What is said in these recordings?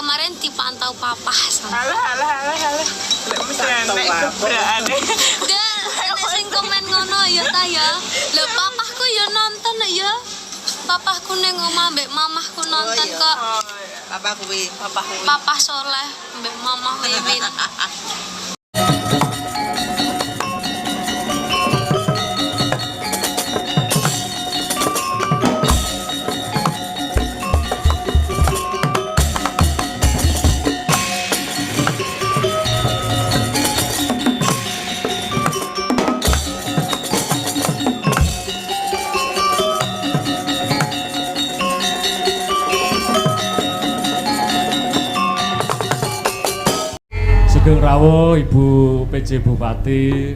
kemarin dipantau papa sama. Alah. Lek mesti enek keberane. Enggak, enek sing komen ngono ya ta ya. Lho papahku ya nonton ya. Papahku ning omah mbek mamahku nonton kok. Papa kuwi. Papa soleh mbek mamah Wiwin. Sugeng rawuh Ibu PJ Bupati.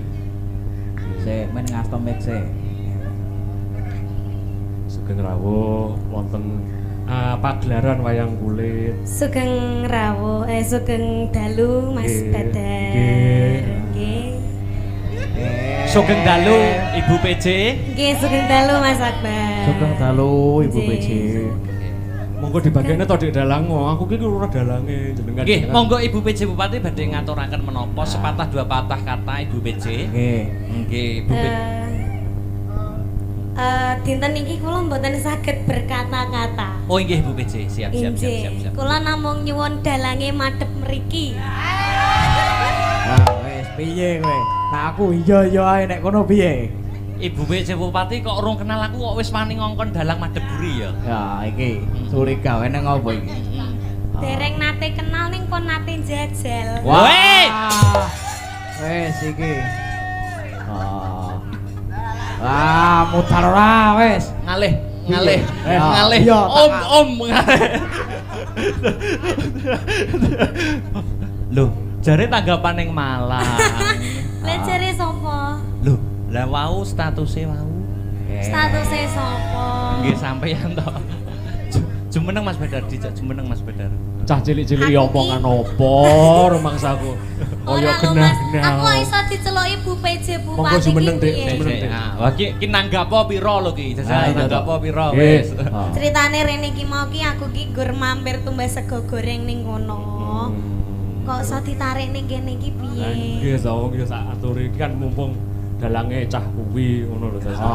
Sik men ngasto mik sik. Sugeng rawuh wonten pagelaran wayang kulit. Sugeng rawuh, sugeng dalu Mas Badar. Nggih. Sugeng dalu Ibu PJ. Nggih, sugeng dalu Mas Akbar. Sugeng dalu Ibu PJ. Monggo dibagiane to Dik Dalang, aku ki ora dalange jenengan. Nggih, monggo Ibu PJ Bupati badhe ngaturaken menapa sepatah dua patah kata Ibu PJ. Nggih, Ibu PJ. Dinten iki kula mboten saged berkata-kata. Oh nggih Ibu PJ, siap. Kula namung nyuwun dalange madhep mriki. Wis piye kowe? Nah aku iya ae nek kono piye? Ibu PJ Bupati kok urung kenal aku kok wis wani ngongkon dalang madhep buri ya. Ya iki curiga wae nang opo iki? Dereng nate kenal ning kon nate jajal. Wah. Wis iki. Mutar ora wis. Ngalih. Iya, Om. Loh, jare tanggapan ning Malang. Lah jare sapa? Loh, lah wau statuse wau. Statuse sapa? Nggih sampeyan to. Jumeneng Mas Badar dijak jumeneng Mas Badar. Cah cilik-cilik ya omongan opo rumangsaku. Kaya genah-genah. Aku iso diceluki Bu PJ Bupati. Monggo jumeneng Dik, piye? jumeneng Dik. Wah ki nanggap apa pira lho ki? Jajal nanggap apa pira Nggih. wis. Ceritane rene iki mau ki aku ki gur mampir tumbas sego goreng ning kono. Kok iso ditarik ning kene iki piye? Nggih, saung ya sak aturi iki kan mumpung dalange cah kuwi ngono lho Jajal.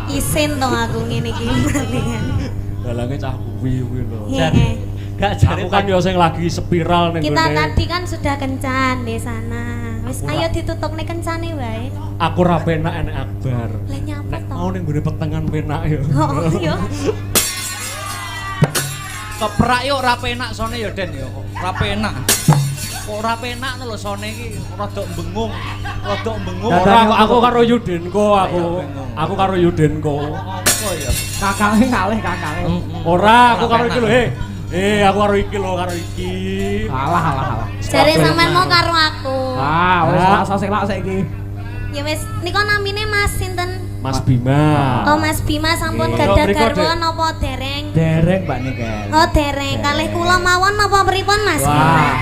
Isin to aku ngene iki. Dalange cah kuwi lho. Heeh. Gak jare Aku kan yo sing lagi spiral ning Kita gone. tadi kan sudah kencan di sana. Wis ayo ditutup nih kencane wae. Aku ra penak enek Akbar. Lah nyapa Nek to? mau ning gone petengan penak yo. Oh yo. keprak yo ora penak sone yo Den yo. Ora penak. Kok ora penak lho sone iki rada bengung. Ora aku karo Yudenko aku. Aku karo Yudenko. Apa ya? Kakange ngalih kakange. Ora aku karo iki lho aku karo iki lho karo iki. Alah. Jare sampean mau karo aku. Wis rasa sing lak saiki. Ya wis nika namine Mas sinten? Mas Bima. Oh Mas Bima sampun Iya. gadah Mriko, garwa Dek. napa dereng? Dereng Mbak Niken. Oh dereng. Kalih kula mawon napa pripun Mas? Wah.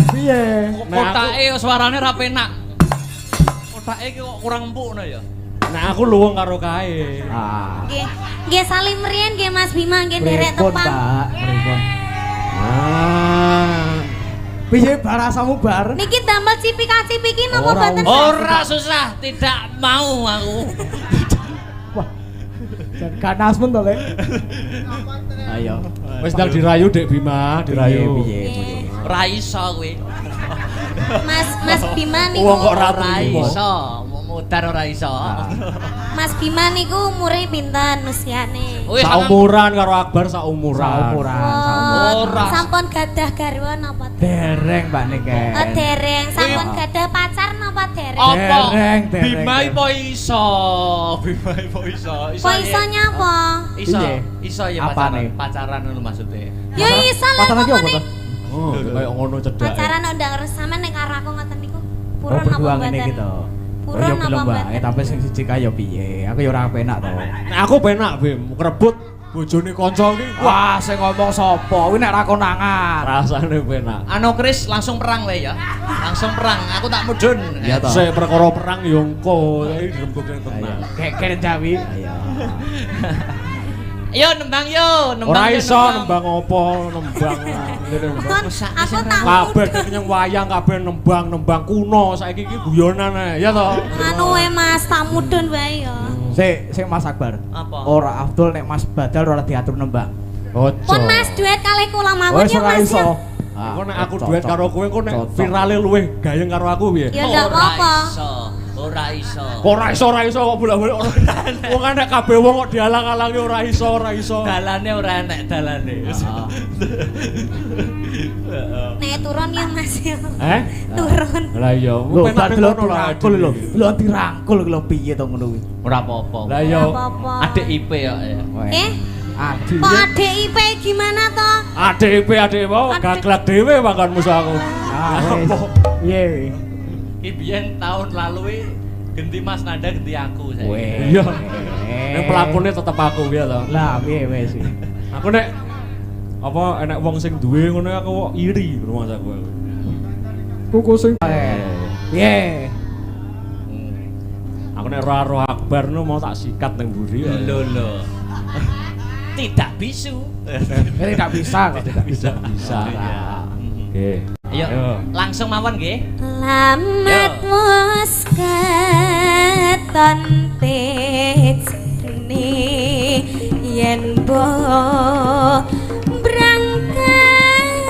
Piye? Kotake suarane ora penak. Kotake iki kok kurang empuk ngono ya. Nah aku luwung karo kae. Nggih. Nggih salim riyen nggih Mas Bima nggih nderek Pripun, tepang. Pak? Pripun? Piye barasamu bar? Niki damel cipika-cipiki napa boten? Ora susah, tidak mau aku. Wah. Ganas men to, Le. Ayo. Wis ndang dirayu Dek Bima, dirayu. Piye? Ora iso kowe. Mas Bima niku. Wong kok ra Ora trimo. iso, mudar ora iso. Mas Bima niku umure pinten usiane? Wis Saumuran karo Akbar saumuran. Oh, Ora. sampun gadah garwa napa? Dereng Mbak Niken. Oh dereng, sampun gadah pacar napa dereng? apa? Dereng. Bima ipo iso. Bima ipo iso. Kok iso nyapa? Iso. Piye? Iso ya Apane? pacaran ngono maksudnya. Ya iso lah Pacaran iki apa pokoknya. to? Oh, kayak ngono cedhak. Pacaran ndang resame nek karo aku ngoten niku. Purun Oh, napa berdua ngene mboten? iki to. Purun Ya napa belum mboten? wae, tapi sing siji kaya piye? Aku ya ora penak to. Nek aku penak Bim, ngrebut bojone kanca iki. Wah, sing ngomong sapa? Kuwi nek ra konangan. Rasane penak. Anu Kris langsung perang le ya. Langsung perang, aku tak mudhun. Iya toh. Sik perkara perang yo engko, iki dirembuk ning Ayo, tenan. geger Jawi. Ayo. Yo nembang yo, nembang. Ora yo, iso nembang apa, nembang. Aku tak Kabeh kenyang wayang kabeh nembang kuno saiki iki guyonan ae ya toh. anu Mas, tak mudhun wae ya. Sik Mas Akbar. Apa? Ora Abdul nek Mas Badal ora diatur nembang. Ojo. Pun Mas duet kalih kula mawon Wes ya ora Mas. iso. Ya. Kok nek aku duet karo kowe kok nek virale luwih gayeng karo aku piye? Ya ndak apa-apa. Ora iso. Ora iso kok bolak-balik ora. Wong kan nek kabeh wong kok dialang-alangi ora iso. Dalane ora enek dalane. Nek turun ya Mas ya. Turun. Lah iya, Lho penak Badal ngono lah. dirangkul lho. Lho dirangkul lho piye to ngono kuwi. Ora apa-apa. Lah iya. Apa-apa. Adik IP ya. Eh, Adi. kok adik IP gimana toh? Adik mau gaglak dhewe makan musuh aku. Piye? Ki biyen tahun lalu ganti Mas Nanda ganti aku saya. Iya. Nek pelakone tetep aku piye to. Lah piye wis. Aku nek apa enek wong sing duwe ngono aku kok iri rumah aku. Kuku sing Piye? aku nek roh Akbar nu mau tak sikat nang mburi. Lho. Tidak bisu. Tidak bisa kok. Bisa. Oke. Ayo, langsung mawon nggih. Lamet wis keton tejene yen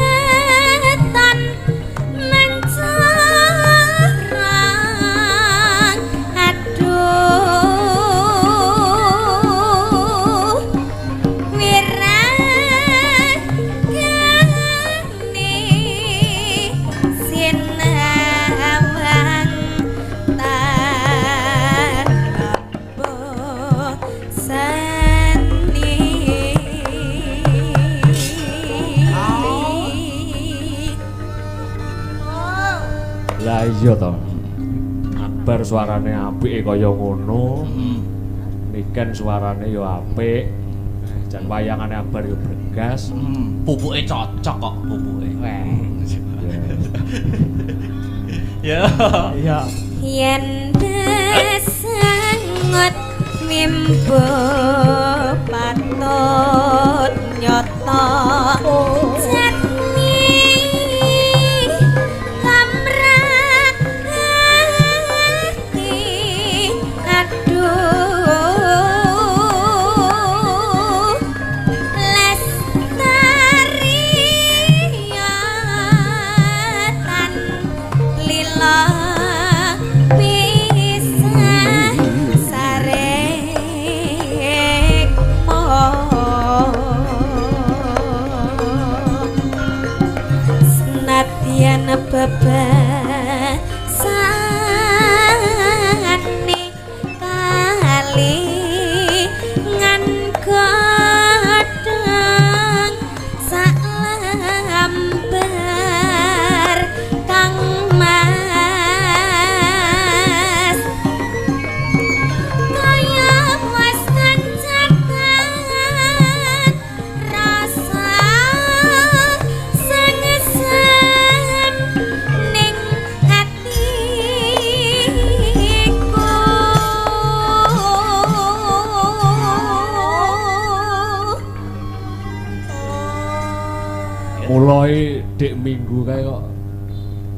berangkatan nang jarang aduh wiragane sinawang tanpa seni. Lah iya to. Akbar suarane apik kaya ngono. Niken suarane yo apik. Jan wayangane Akbar yo bergas. Pupuke cocok kok pupuke. Ya. Iya. Yen besangot mimbo patut nyoto jatni kamrat hati aduh lestariatan lila bisa sarekmo senadyan bebasane kali ngan godhong salambar kang mas kaya was kancakan rasa sengesan ning hatiku. Mulai dik minggu kae kok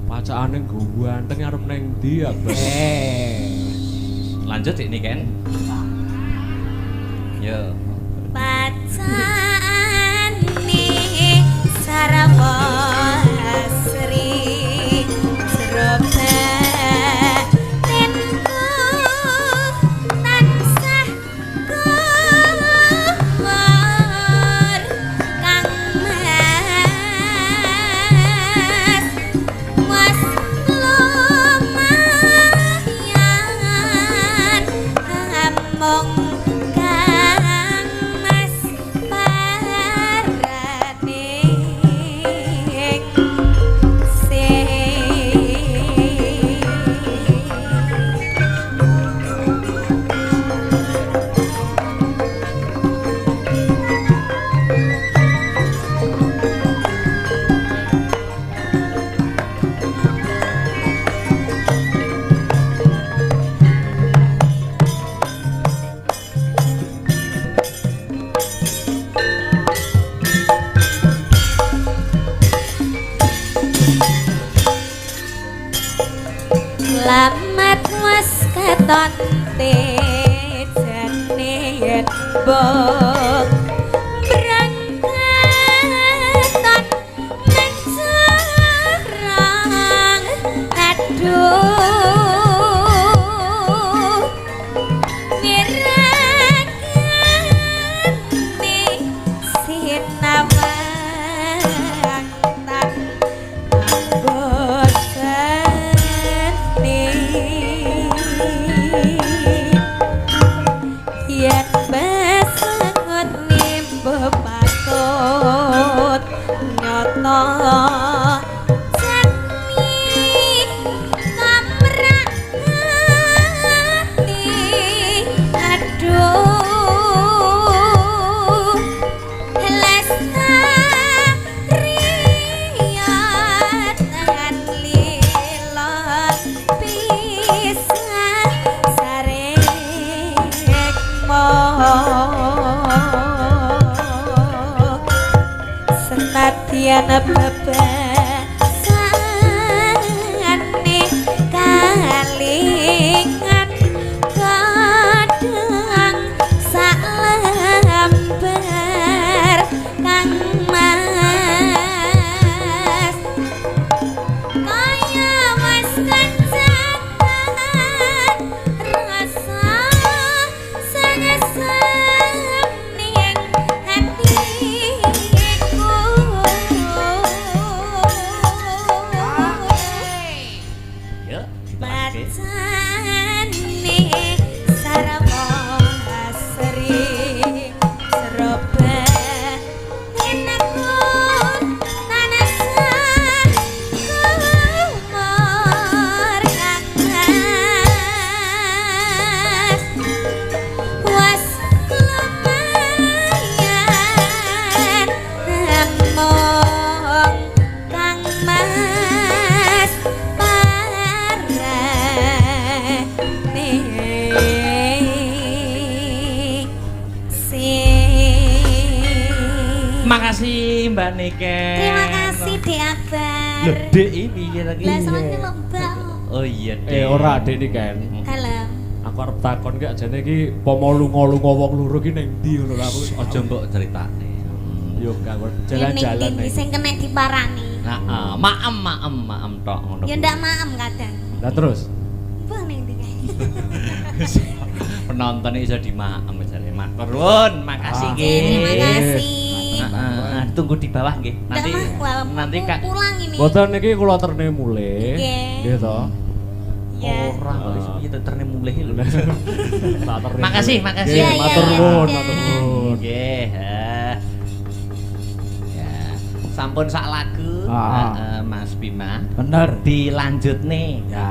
pacakane nggo anteng arep nang ndi Akbar. Lanjut ini kan. Yo. Pacane sarwa asri serobak tenku tansah kumur kang mas was lumayan among kang tante jane yen mbok berangkatan nang sarang aduh mirakane sinamang tak bosane yen besengot nimbo patut nyoto jani kamrani aduh lestarian tangan lila pisah sarekmo senadyan bebasane kalingan kadang salambar kang mas kaya mas kancanan rasa sangasem ning hatiku Ya, diterangke. bacane sarwa asri seroba enaku tanasan kumor kangas was lumayan namong kang mas Makasih Mbak Niken. Terima kasih Dek Akbar. Lho, Dek iki piye lagi? Lah sampeyan lembang. Oh iya, Dek. Ora Dek iki kan. Halo. Aku arep takon ki ajane iki pomo lunga-lunga wong loro ki ning ndi ngono lho aku. Aja mbok critane. Yo gak Ning jalan-jalan ndi sing kena diparani. Heeh, maem tok ngono. Ya ndak maem kadang. Lah terus Bang ning ndi kae. Penonton iso dimaem jare. Matur nuwun, makasih nggih. Terima kasih. Heeh, tunggu di bawah nggih. Nanti nanti Kak pulang ini. boten niki kula terne mulih. Nggih. Nggih to. Ya. ora kok iso piye terne mulih lho. Tak terne. Makasih, makasih. Iya, Nggih, matur iya, nuwun, iya. matur nuwun. Nggih. Ya, sampun sak lagu Mas Bima. Bener. Dilanjut nih. Ya.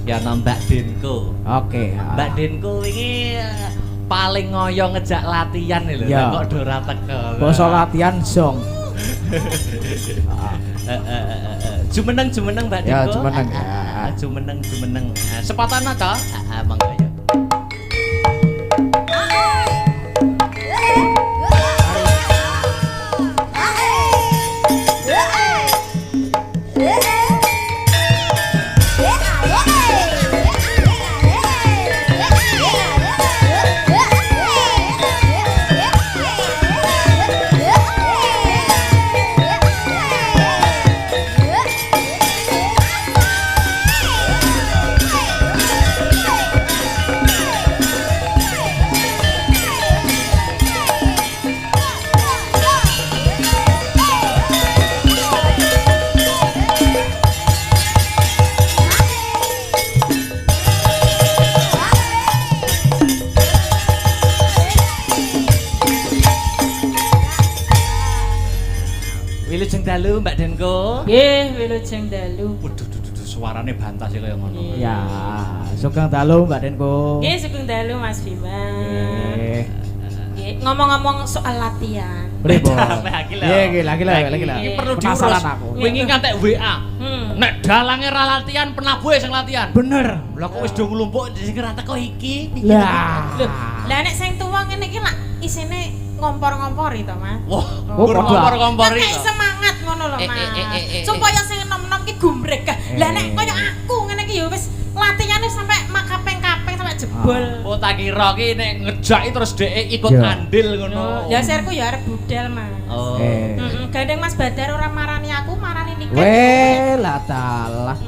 Ya ono Mbak Denko. Oke. Mbak Denko ini paling ngoyo ngejak latihan nih lho. Ya. Kok ora teko. Basa latihan song. Jumeneng Mbak Denko. Ya, jumeneng, ya. Jumeneng. Sepatana to? Monggo ya. Wilujeng dalu Mbak Denko. Nggih, wilujeng dalu. Waduh, suarane bantas kaya ngono. Ya, sugeng dalu Mbak Denko. Nggih, sugeng dalu Mas Bima. Nggih. Nggih, ngomong-ngomong soal latihan. Pripun? Lagi lho. Nggih, lagi lho. Iki perlu Penasaran diurus. aku. Wingi ngantek WA. Hmm. Nek dalange ra latihan, penabuhe sing nglatihan. Bener. Lah kok wis do nglumpuk sing ora teko iki. Lah. Loh, lah nek sing tuwa ngene iki lak isine ngompor-ngompori to, Mas. Wah, Oh, gur padha. kompor-kompori. Kayak semangat ngono lho, Mas. Supaya sing enom-enom ki gumbrek. Lah nek kaya aku ngene iki ya wis latihane sampe kaping-kaping jebol. Oh tak kira ki nek ngejaki terus dhek ikut Ya. andil ngono. Ya sirku ya arep budal, Mas. Oh. Gandeng Mas Badar ora marani aku, marani Niken. Weh, lah talah.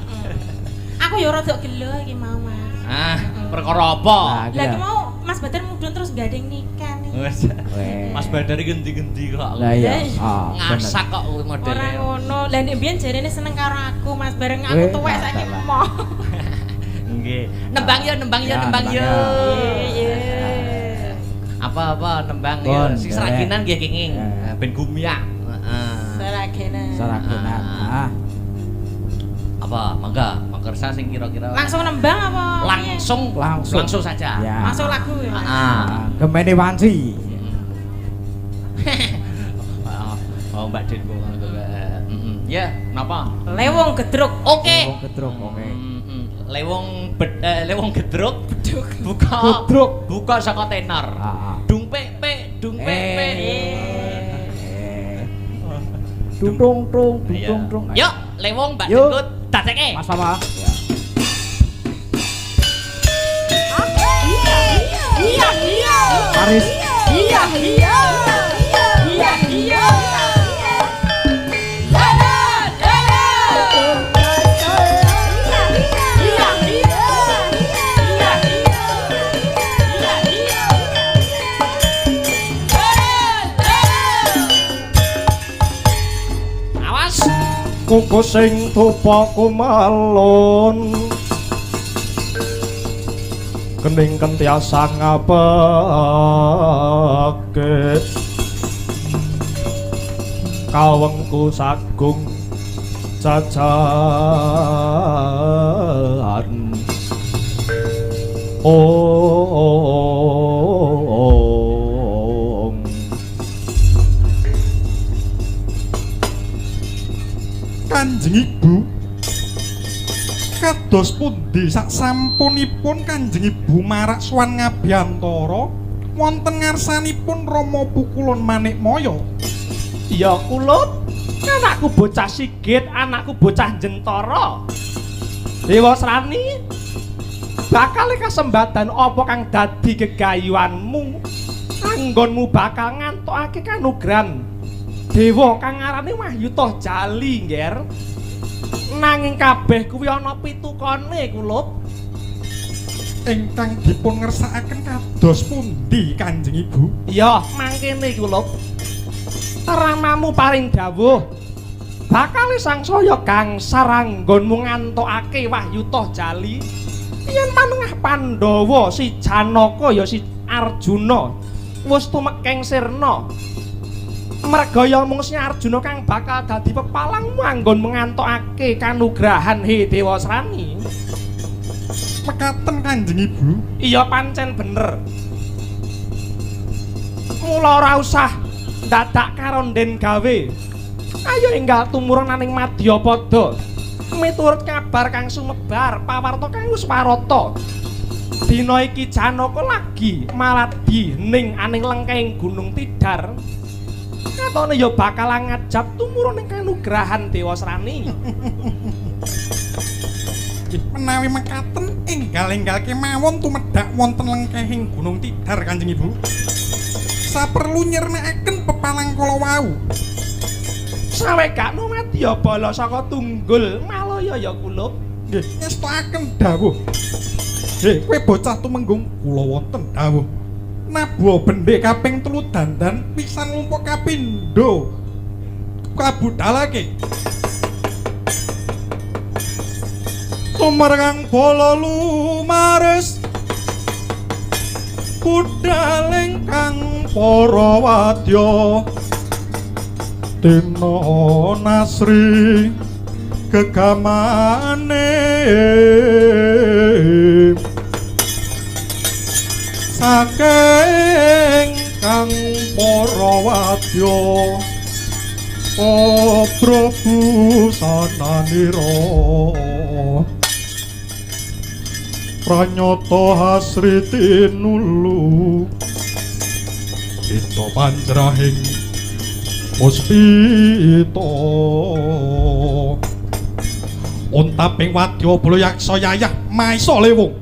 Aku ya rada gelo iki mau, Mas. Ah, perkara apa? Nah, Lagi mau Mas Badar mudun terus gandeng Niken. Wes. Weh. Mas Badar iki gendi-gendi kok. Lah iya. Lah, Ngasak kok Ora modele. ngono. Lah nek mbiyen jarene seneng karo aku, Mas. Bareng aku Weh, tuwek saiki lah. emoh. Nggih. Nembang yo, nembang yo, Ya, nembang yo. Iya. Apa-apa nembang yo. Pun, Sing boleh. seraginan nggih kenging. Ya. Ben gumiak. Heeh. Saragena. Sarakunan. Ah. Apa? Mangkersa sing kira-kira Langsung nembang apa? piye? langsung saja. Ya. Langsung lagu ya. Mas? Ah. Gemene wanci. Oh, Mbak Den kok ngono to. Ya, napa? Lewong gedruk. Oke. Oh, gedrong. Oke. Lewong gedruk. Buka. Gedruk. Buka saka tenor. Ah. Dung pek, dung pek. Dung tung tung, dung Ayo. tung tung. Yuk, lewong Mbak Yuk. Dengkut, dadekke. Mas sama. Ya. Paris. Awas. Kuku sing tupa kumalon kening kentiasa ngapake kawengku sagung jajan Kanjeng Ibu kados pundi saksampunipun Kanjeng Ibu marak sowan Ngabyantara wonten ngarsanipun Rama Pukulun Manikmaya? ya kulut anakku bocah Sigit anakku bocah Jentara Dewa Srani bakal kasembadan apa kang dadi gegayuhanmu anggonmu bakal ngantokake kanugrahan dewa kang ngarane Wahyuta Jali ngger nanging kabeh kuwi ana pitukane kulup Ingkang dipun ngersakaken kados pundi Kanjeng Ibu? iya mangkene kulup ramamu paring dawuh bakal sangsaya gangsar anggonmu ngantokake Wahyuta Jali yen panengah Pandhawa si Janaka ya si Arjuna wis tumekeng sirna mergaya mung si Arjuna kang bakal dadi pepalangmu anggon mengantokake kanugrahan he Dewa Srani Mekaten Kanjeng Ibu. iya pancen bener mula ora usah dadak karonden gawe ayo enggal tumurun aning Madyapada miturut kabar kang sumebar pawarta kang wis warata dina iki Janaka lagi maladi ning aning lengkeng Gunung Tidar katone ya bakal ngajab tumurun ing kanugrahan Dewa Srani Menawi mekaten enggal-enggal kemawon tumedhak wonten lengkehing Gunung Tidar Kanjeng Ibu. Saperlu nyernakaken pepalang kala wau. sawekakno Madyabala saka Tunggul Malaya ya kulup Nggih, ngestakaken dawuh. Kowe bocah tumenggung kula wonten dawuh. Nabuh bendhe kaping 3 dandan pisan lumpuk kapindho. Kabudalake. Tumarang bola lumares budaleng kang para wadya dina nasri gegamane saking kang para wadya Prabu sananira pranyata hasriti nulu kita panjrahing puspita untaping wadya bala yaksa yayah maisa lewung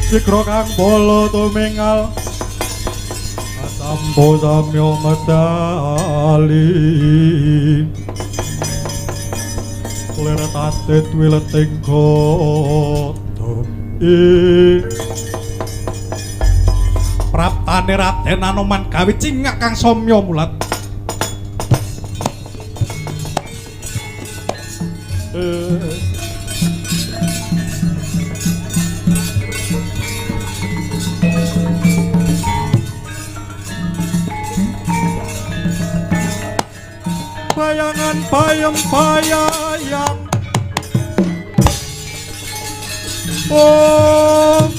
Sikro kang bolo tumingal Sambo samyo medali Lera tatet wileting koto Praptane Raden Anoman gawe cingak kang somyo mulat Bayangan bayang oh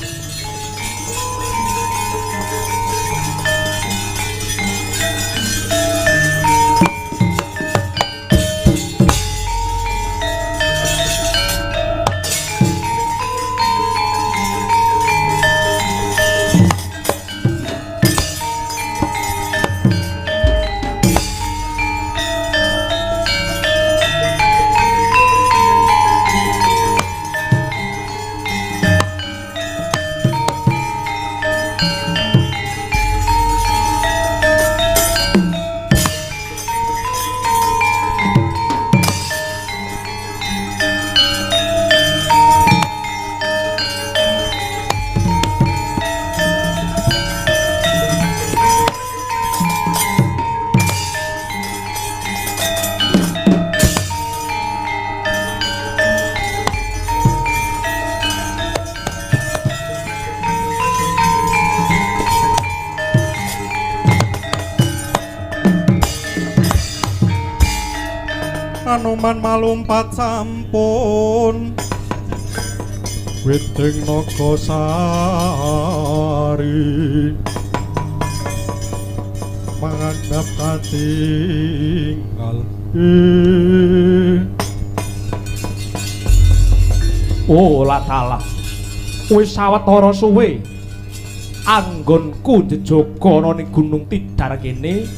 Anoman malumpat sampun Widing naga sari mangandhap katinggal Oh latalah wis sawetara suwe anggonku jejoga ana ning Gunung Tidar kene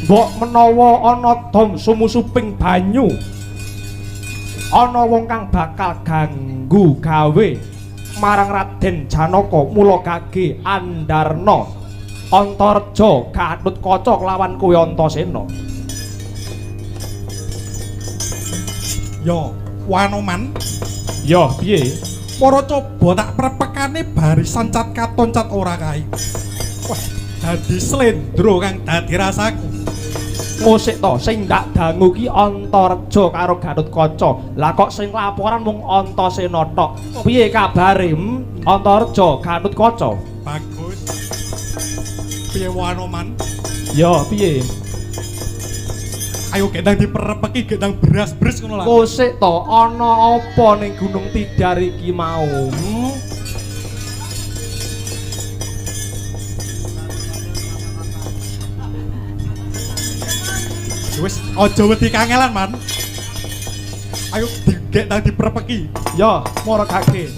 mbok menawa ana dong sumusuping banyu ana wong kang bakal ganggu gawe marang Raden Janaka mula gage Andarna Antareja Gatotkaca lawan kowe Antasena. Yo Wanoman Yo piye? para coba tak prepekane barisan cat katon cat ora kae. Wah, dadi slendro kang dadi rasaku. Musik to sing ndak dangu ki Antareja karo Gatotkaca. Lah kok sing laporan mung Antasena tok. Piye kabare? Antareja Gatotkaca. Bagus. Piye Wanoman? Yo piye? Ayo gendang diperepeki gendang beras-beras ngono lah. Musik to ana apa ning Gunung Tidar iki mau? Wis aja wedi kangelan, Man. Ayo gendang diperepeki. Yo, moro kake.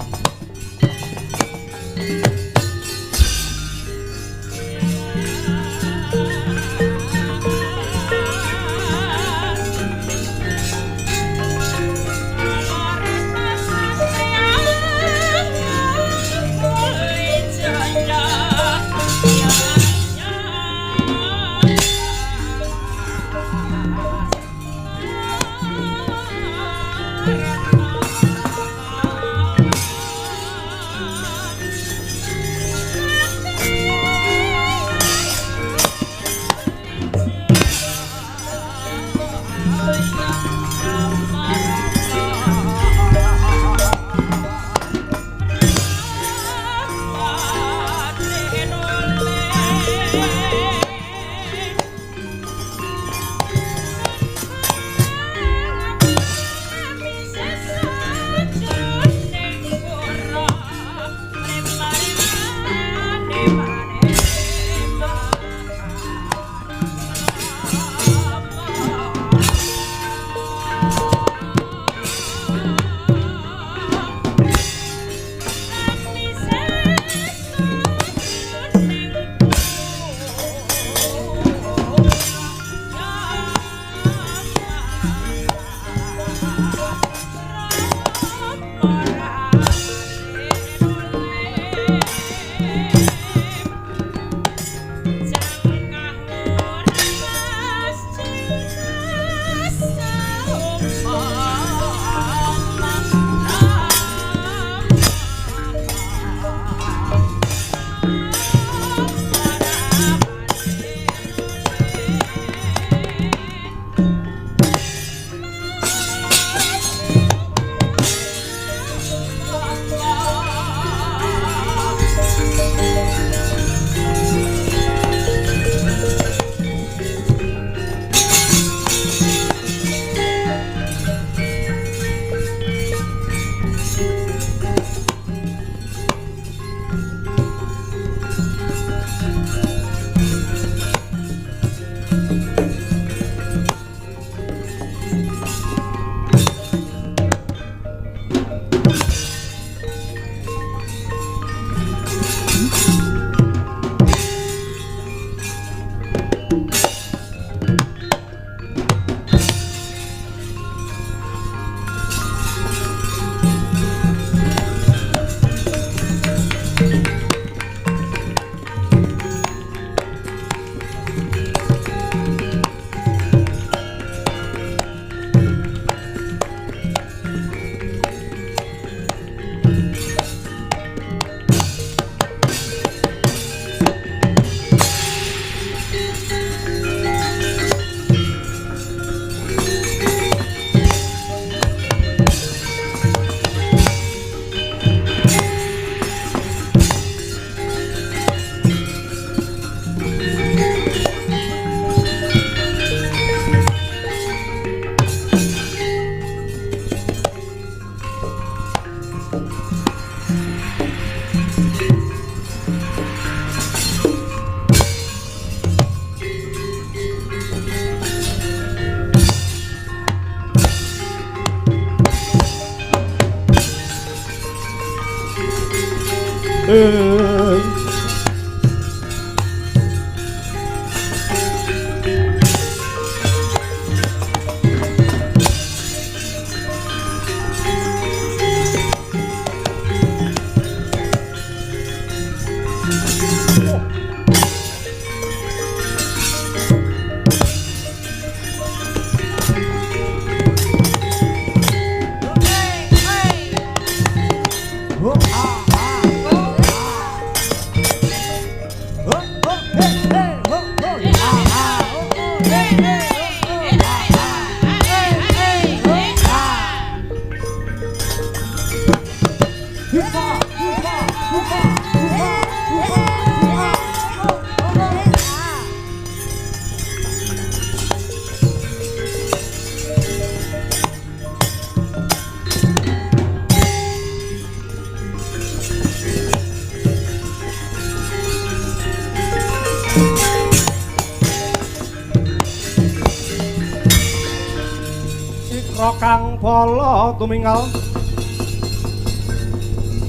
Kang pala tumingal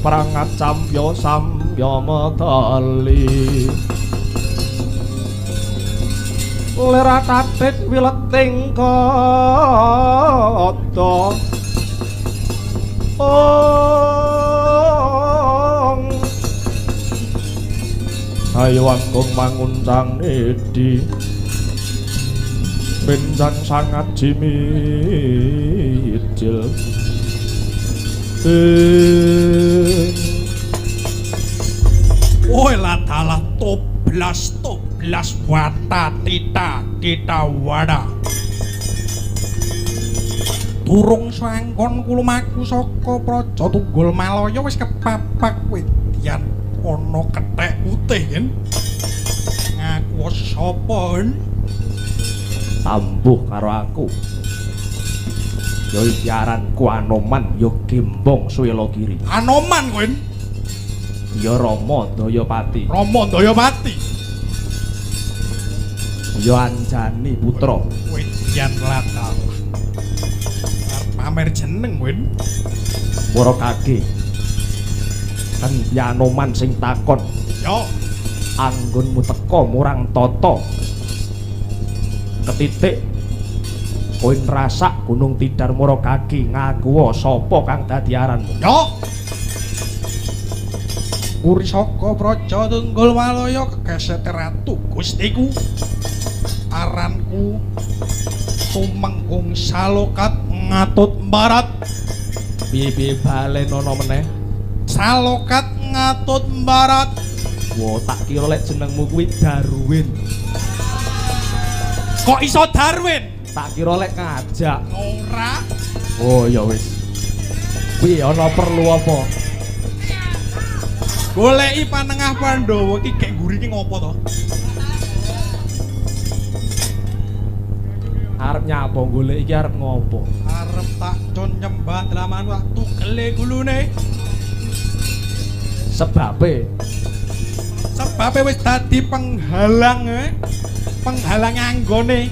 prangat campya sampya medali lera tatit wileting kata ayo angkung manguncang edi benjang sangat jimicil Woi latalah toblas wata tita wada durung sangkon kulumaku saka praja Tunggul Malaya wis kepapak wedyan ana kethek putih yen ngaku sapa yen tambuh karo aku ya iki aranku Anoman ya Gembong Swelogiri Anoman kowe ya Rama Dayapati ya Anjani putra wedyan latal pamer jeneng kowe para kage kan ya Anoman sing takon yo anggonmu teka murang tata ketitik kowe nrasak Gunung Tidar Murakagi ngaku sapa kang dadi aranmu yo Uri saka praja Tunggul Malaya kegesete ratu Gustiku aranku Tumenggung Salokat Ngatut Barat piye balen ana meneh Salokat Ngatut Barat wo tak kira lek jenengmu kuwi Darwin kok iso Darwin tak kira lek ngajak ora oh ya wis kuwi ana perlu apa goleki panengah Pandhawa iki gek nguri iki ngopo to arep nyapa golek iki arep ngopo arep tak con nyembah dalaman waktu gele gulune sebabe wis dadi penghalang anggone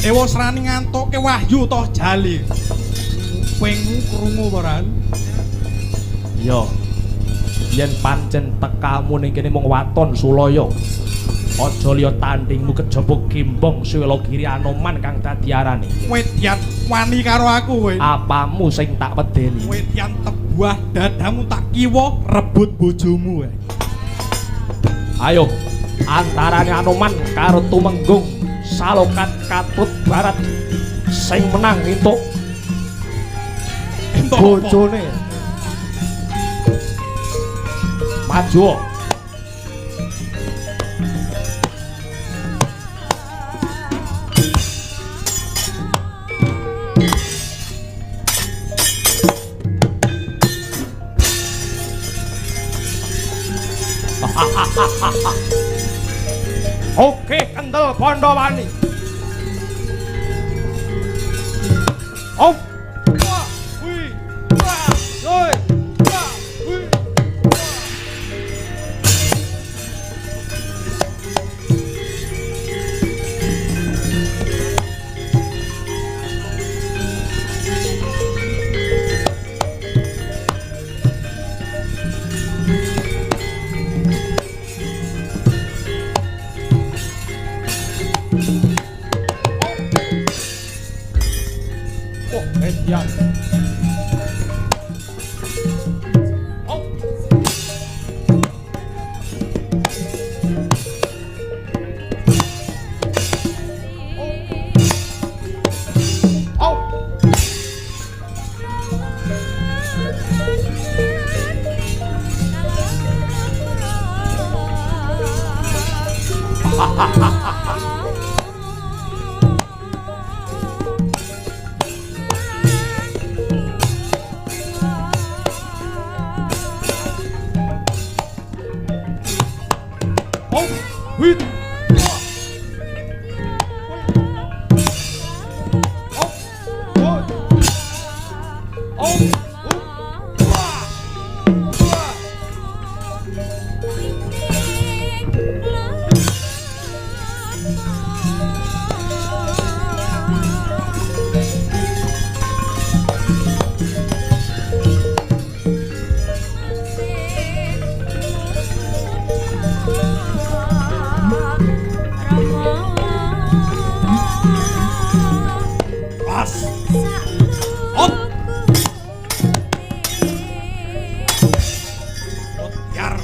Dewa Srani ngantuke wahyu toh jali kupingmu krungu paran yo yen pancen tekamu ning kene mung waton Sulaya aja liya tandingmu kejaba Gembong Swelogiri Anoman kang dadi arane wedyan wani karo aku kowe apamu sing tak wedeni wedyan tebuah dadamu tak kiwa rebut bojomu ayo antarane Anoman karo Tumenggung Salokat Katut Barat sing menang entuk bojone maju oke kendel Pondowani op Oh, wait. As. Op. Mutiar.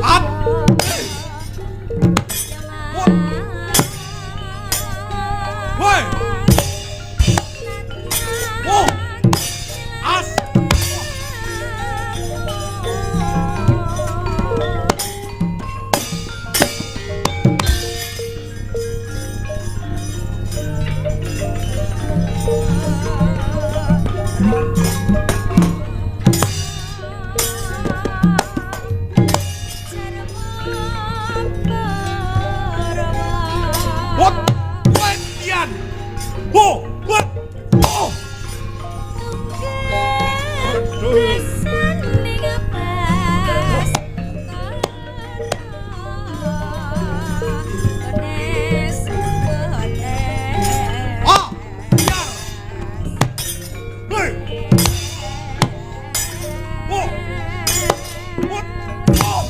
Up. Woi. Oh. As. What? What? Yan. Oh. What? Oh. Ah. Yan. Hey. Oh. What? Oh.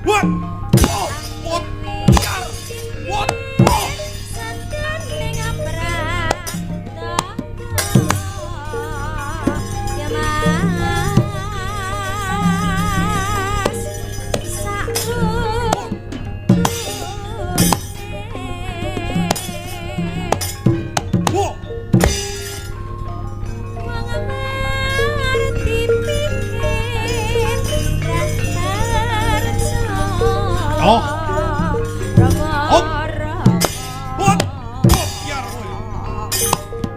What? Oh. What? Yan. What? Oh. Oh. Oh. Oh. What? Oh. Yan.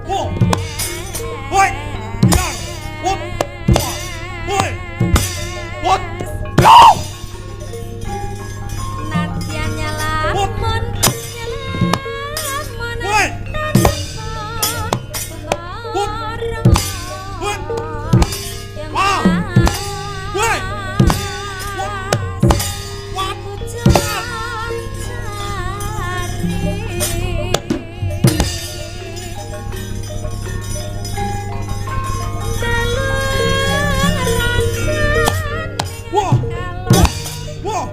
Oh. What? Yan. What? What? What? No! What? What? Wow! What? What? Whoa! Whoa!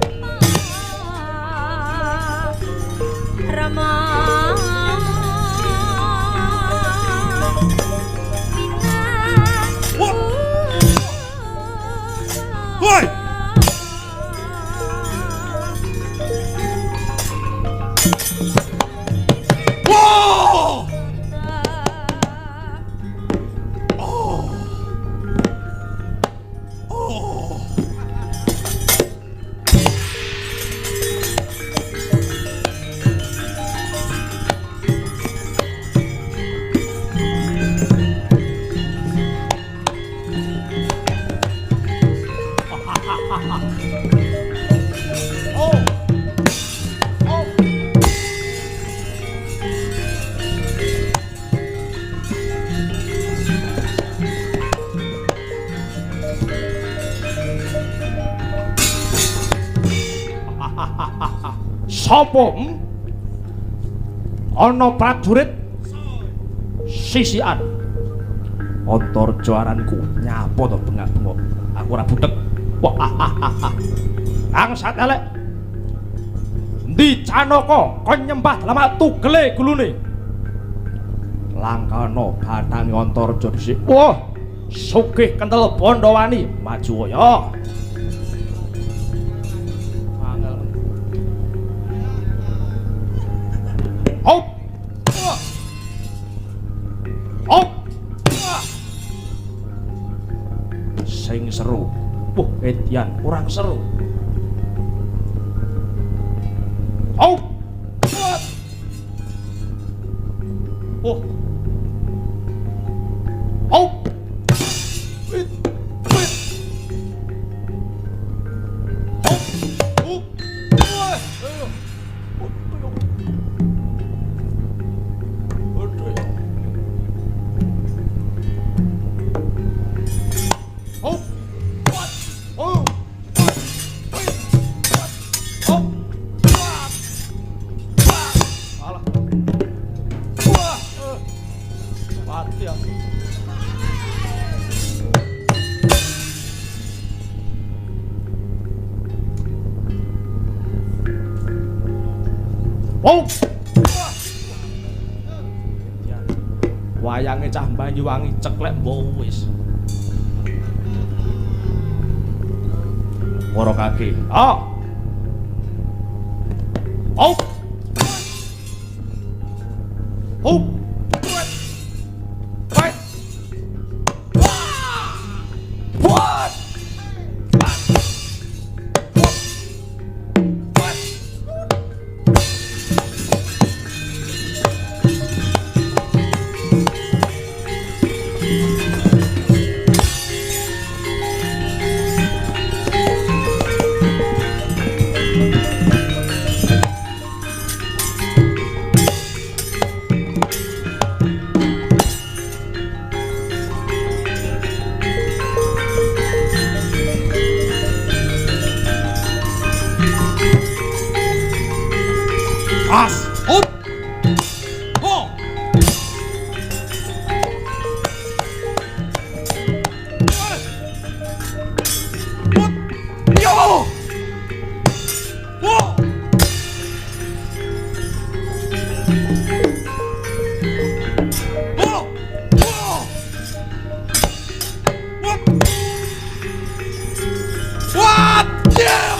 What? What? Whoa! Oh! Oh! Sopo? Ana prajurit sisian. Antarja aranku nyapa to bengak-bengok. Aku ora butek. Kang Satelek. Ndi Canaka kon nyembah lama tugele gulune. Langkana bathange Antarja dhisik. Wah, sugih kentel Bondowani maju ya. Hop! Hop! Edian kurang seru. Oh. Oh. Oh. Oh. Wayange cah Banyuwangi ceklek mbok wis. Moro kaki. Oh. Oh. Oh. Fight. What? As. Up. Oh. What? Yo. Whoa. Whoa. Whoa. What? What? Yeah.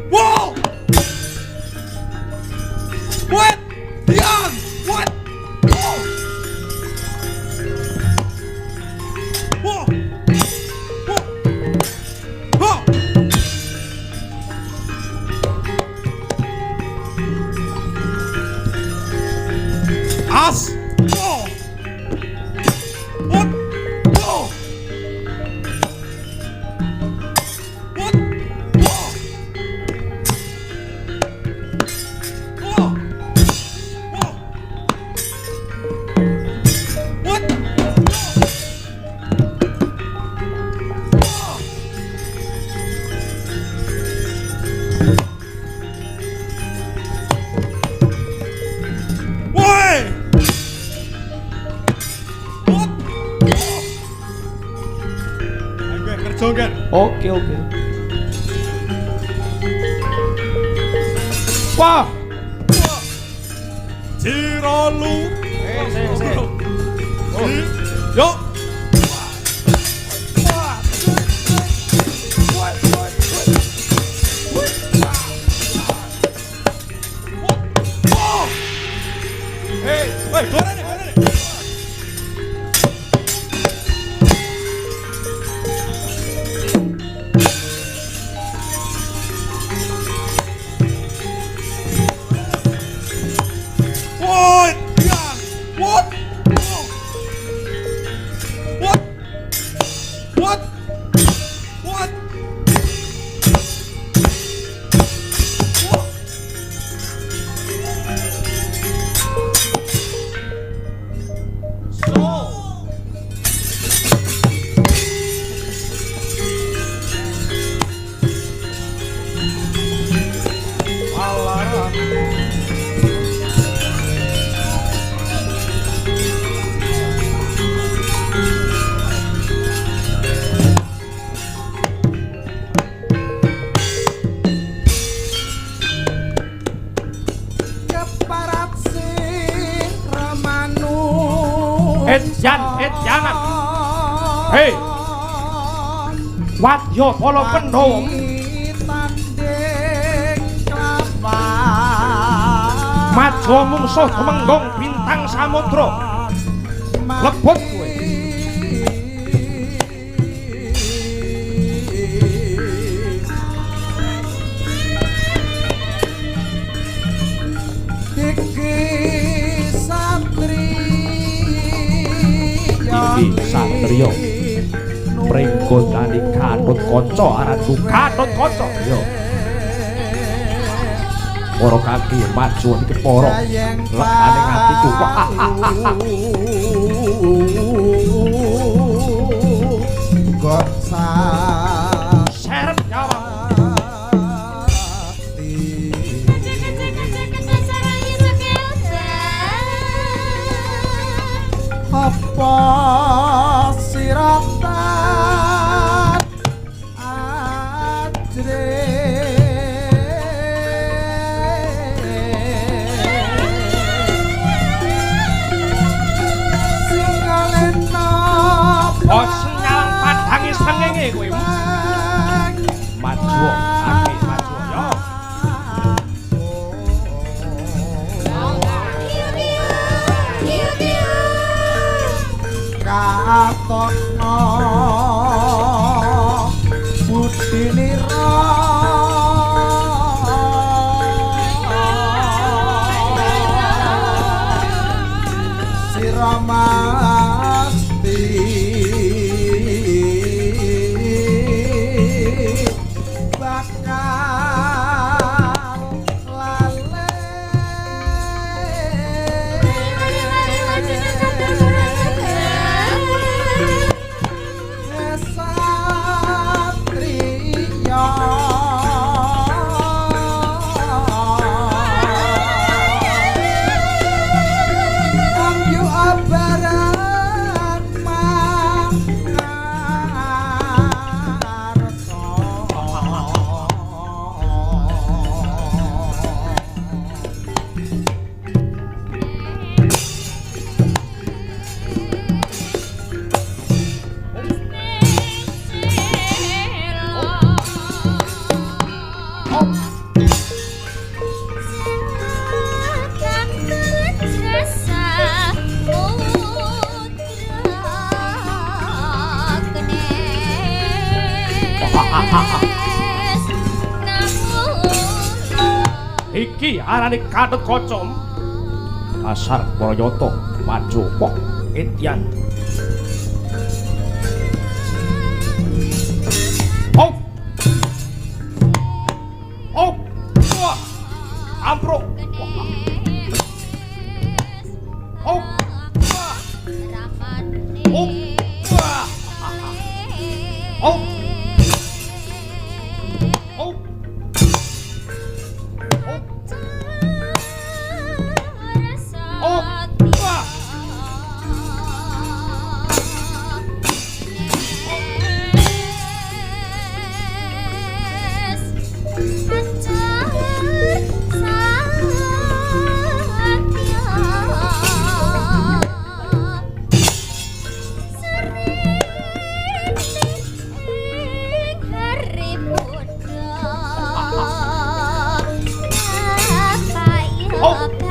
Whoa! What? Dian! What? Whoa! Whoa! Whoa! Whoa! As! Whoa! What? Whoa! What? Whoa! Whoa! Whoa! What? Woi! What? Ayo kerja kan? Oke. Wah. Jiralu. Se. Yo. Hey, goreng. What? What? What? What? What? Jangan. Hei. Wadya Bala Pandhawa. Maja mungsuh temenggong bintang samudra. Lebut kowe. gondani Gatut Kaca aranku Gatut Kaca yo para kaki maju iki para lekane atiku Gotsa serep nyawa apa siratan ajre singalena bos nyalang padangi sengenge kowe maju aki maju yo katokno budinira siramasti bakal lale Satria Amyu abaran iki arane Gatut Kaca dasar Prayata maju kok Etyan oh oh wah ampruk oh wah oh wah oh oh oh wah oh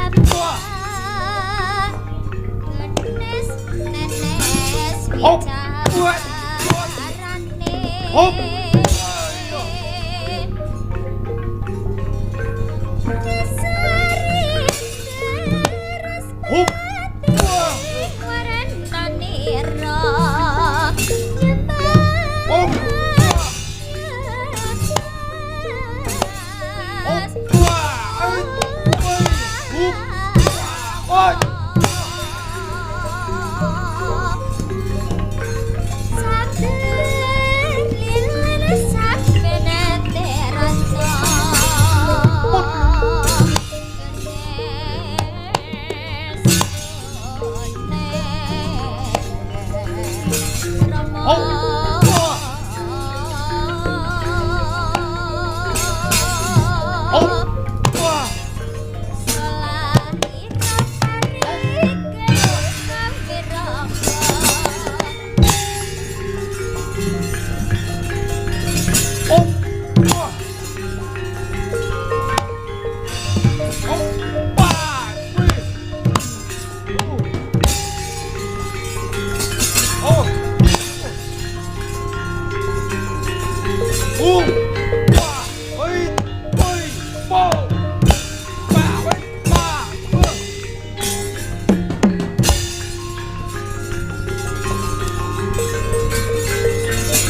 buat oh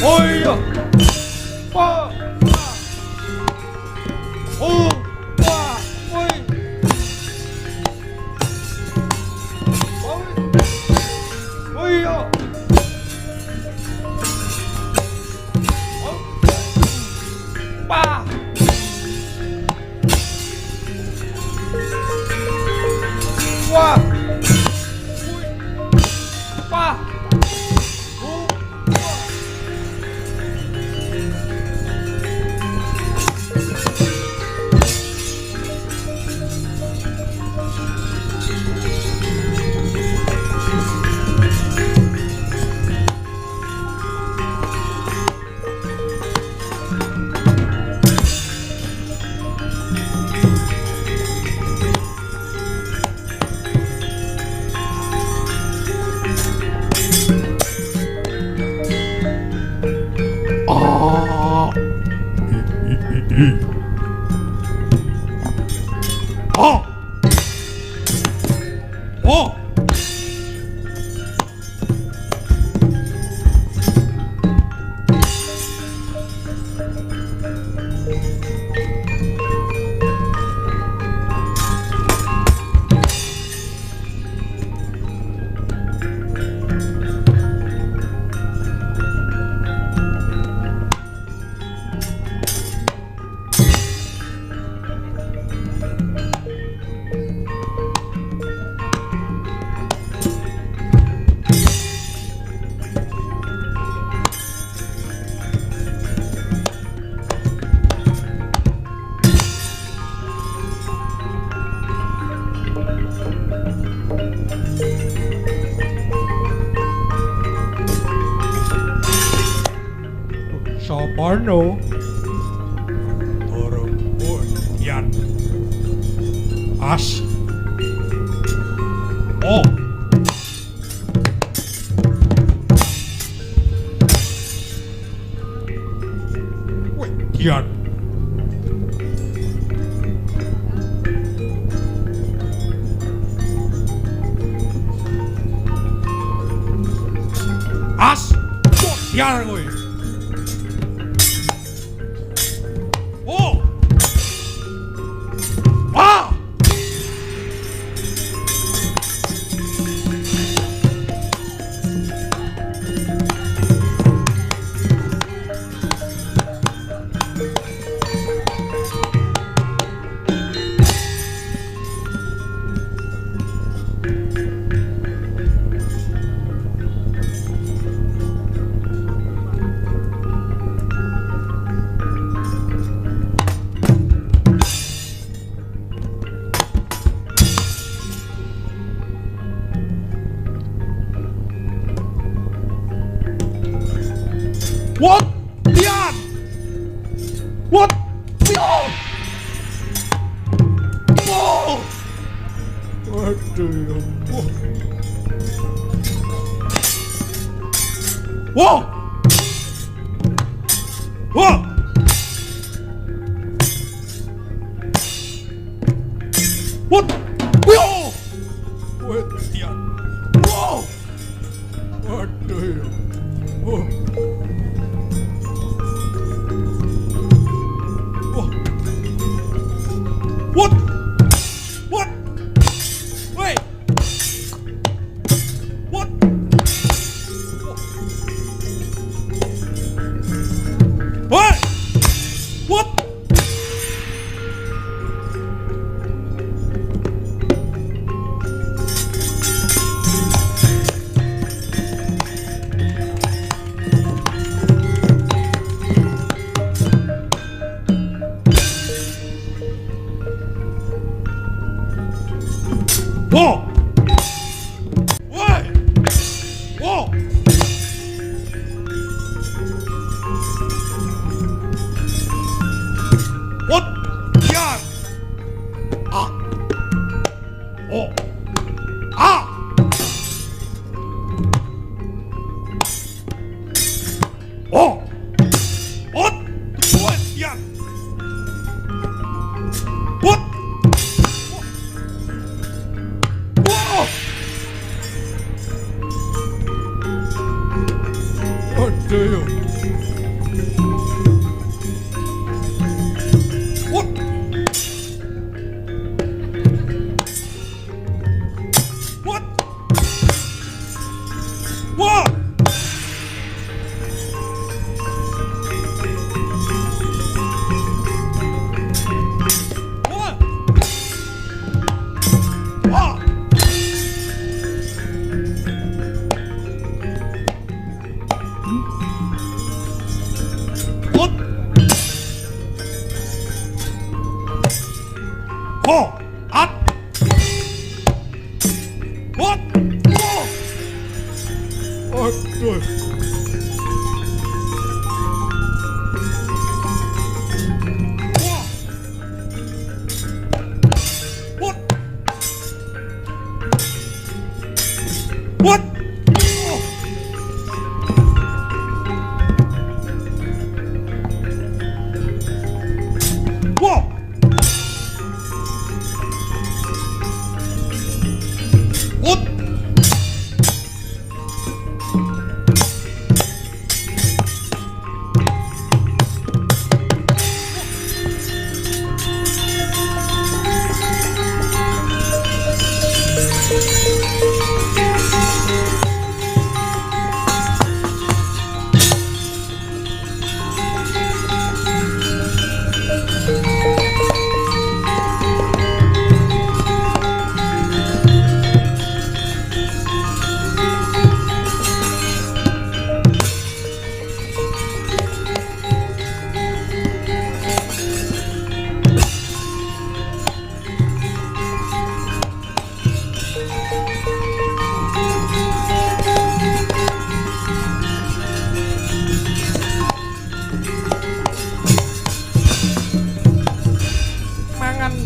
Oi! Wah. Oh, wah, woi. Woi yo. Wah. Wah. Wah. Oh! Oh! Sopono? Toro Yan. As. Oh. Yan. As. Yan kowe. Oh! Ah! What? Tian! What? Tian! Oh! Aduh ya ampun. Wow! Wow! What? Wow! What? Tian! Wow! Aduh ya. Oh. What? What? Wait! What? What? What? Whoa! What? Whoa! What? Yeah! Ah! Oh! Ah! Oh! What? What? Yeah! What? Ho! At! Hot! Oh! Aduh. What? What? Whoa! What?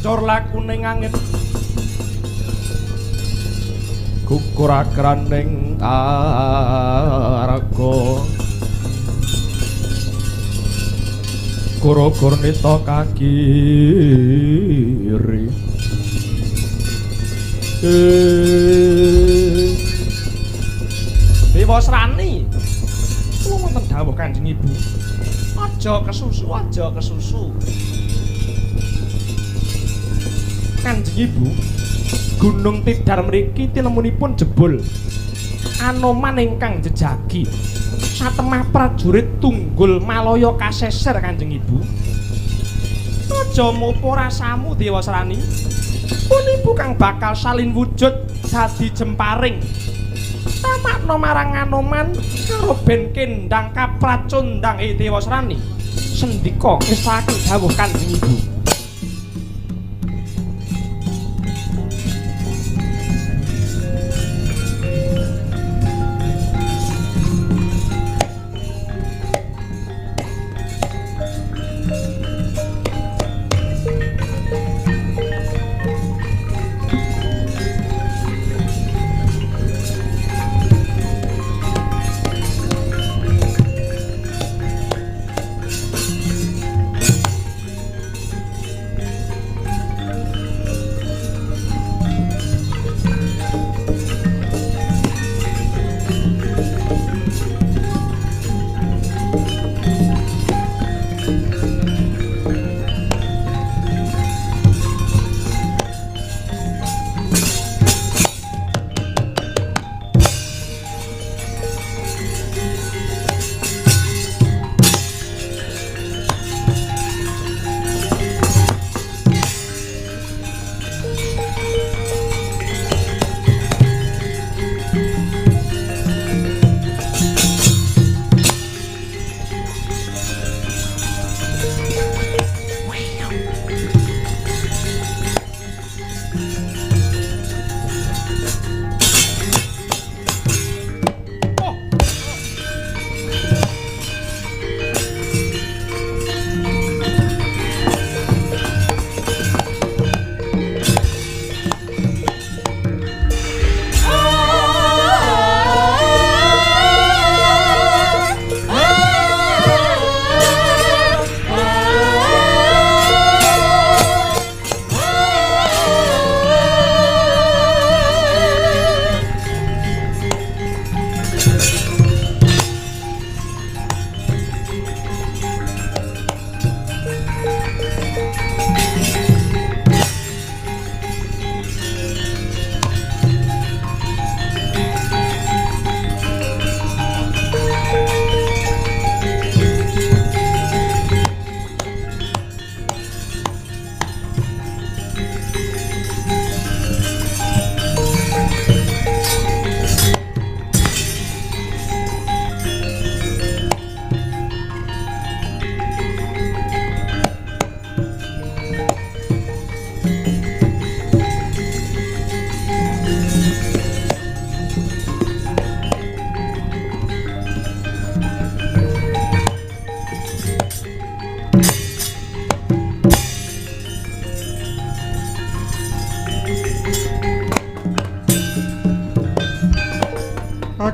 Njor lakune angin gugur akraning araga guru-gur nita kakiri Dewa Srani kula wonten dawuh Kanjeng Ibu aja kesusu Kanjeng Ibu, Gunung Tidar mriki tinemunipun jebul. Anoman ingkang jejagi. Satemah prajurit tunggul Malaya kaseser Kanjeng Ibu. Aja mopo rasamu Dewa Srani. Pun ibu kang bakal salin wujud dadi jemparing. Tamakno marang Anoman karo ben kendang kapracundang Dewa Srani. Sendika kesaken dawuh Kanjeng Ibu.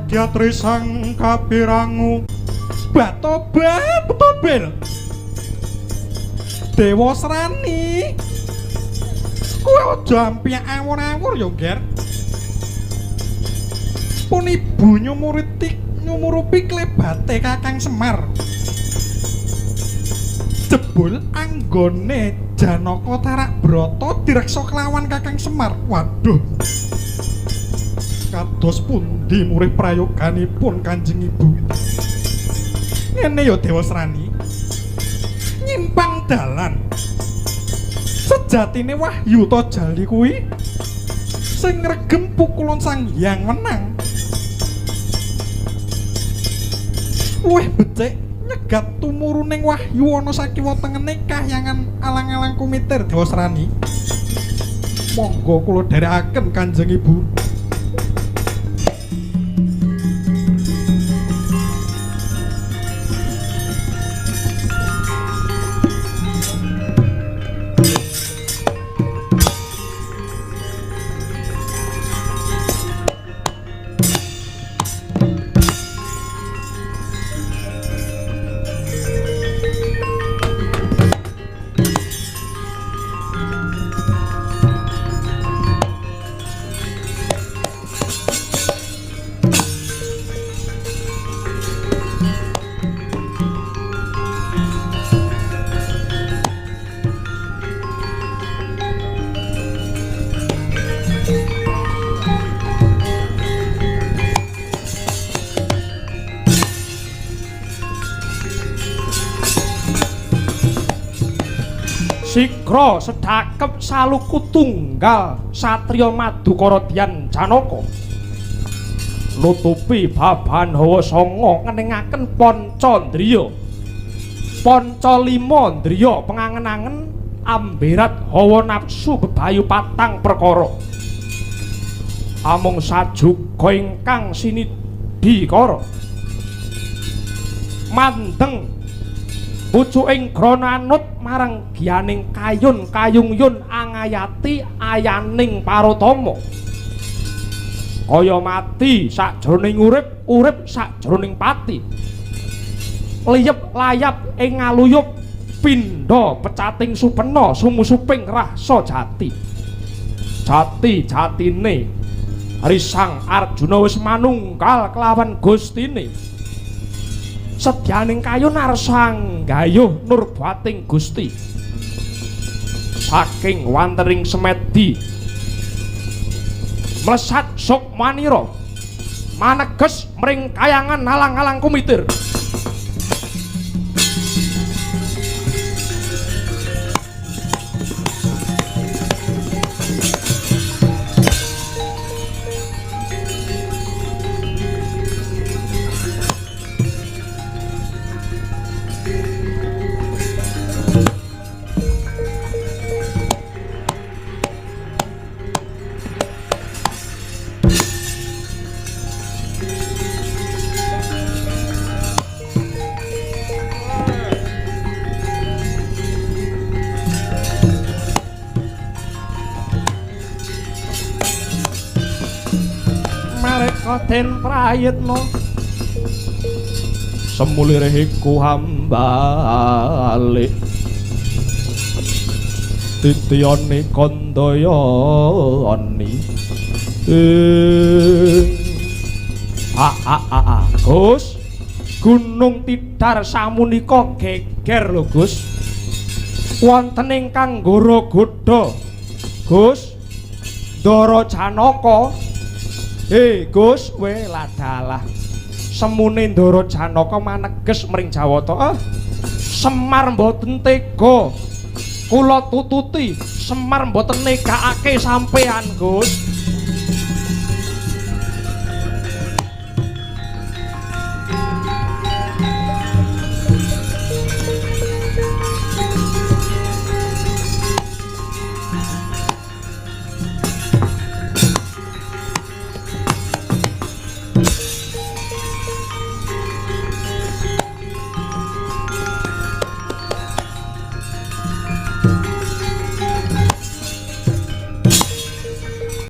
Sagyatri sang kapirangu Batoba betobel Dewa Srani kowe aja ampiak awur-awur ya Ger pun ibu nyumurupi klebate Kakang Semar jebul anggone Janaka Tarak Brata direksa kelawan Kakang Semar. Waduh. Kados pundi murih prayoganipun Kanjeng Ibu? Ngene ya Dewa Srani. Nyimpang dalan. Sejatine Wahyu Tojali kuwi sing ngregem pukulan Sang Hyang Wenang. Luwih becik nyegat tumuruning wahyu ana sakiwa tengene kahyangan alang-alang kumitir Dewa Srani. Monggo kula dherekaken Kanjeng Ibu. Sigra sedhakep saluku tunggal satriya Madukara Dyan Janaka nutupi babahan hawa sanga ngeningaken Pancandriya Panca lima ndriya pengangen-angen amberat hawa nafsu bebayu patang perkara amung sajuga ingkang sinidhikara mandeng pucuking grana anut marang giyaning kayun kayung-yun angayati ayaning parutama kaya mati sakjroning urip urip sakjroning pati liyep layap ing ngaluyup pindha pecating supena sumusuping rasa jati jati-jatine Risang Arjuna wis manunggal kelawan gustine sedyaning kayun arsang gayuh nurbating Gusti saking wantering semedi mlesat Sukmanira maneges mring kayangan alang-alang kumitir den prayitna semulire iku hambalik titiyane kandayani Gus Gunung Tidar samunika geger lho Gus wonten ingkang nggara godha Gus Ndara Janaka Gus, we ladalah semune Ndara Janaka maneges mring Jawata. Semar mboten tega. Kula tututi Semar mboten negakake sampean, Gus.